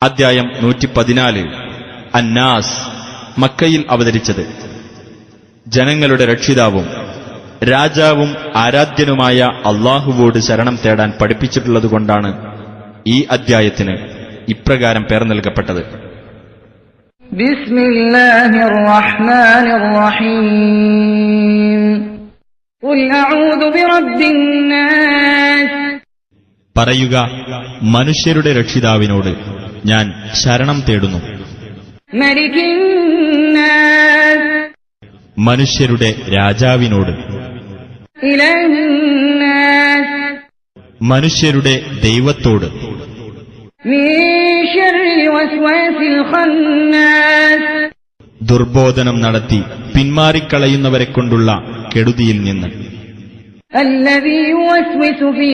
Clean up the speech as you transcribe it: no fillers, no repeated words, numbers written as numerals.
അദ്ധ്യായം 114 അന്നാസ്. മക്കയിൽ അവതരിച്ചത്. ജനങ്ങളുടെ രക്ഷിതാവും രാജാവും ആരാധ്യനുമായ അള്ളാഹുവോട് ശരണം തേടാൻ പഠിപ്പിച്ചിട്ടുള്ളതുകൊണ്ടാണ് ഈ അദ്ധ്യായത്തിന് ഇപ്രകാരം പേർ നൽകപ്പെട്ടത്. ബിസ്മില്ലാഹിർ റഹ്മാനിർ റഹീം. ഖുൽ അഊദു ബിറബ്ബിൻ നാസ്. പറയുക, മനുഷ്യരുടെ രക്ഷിതാവിനോട് ഞാൻ ശരണം തേടുന്നു. മലികിൻ നാസ്. മനുഷ്യരുടെ രാജാവിനോട്. ഇലാഹിൻ നാസ്. മനുഷ്യരുടെ ദൈവത്തോട്. മിൻ ശർരിൽ വസ്വാസിൽ ഖന്നാസ്. ദുർബോധനം നടത്തി പിന്മാറിക്കളയുന്നവരെക്കൊണ്ടുള്ള കെടുതിയിൽ നിന്ന്. അല്ലദീ യുവസ്വിസു ഫീ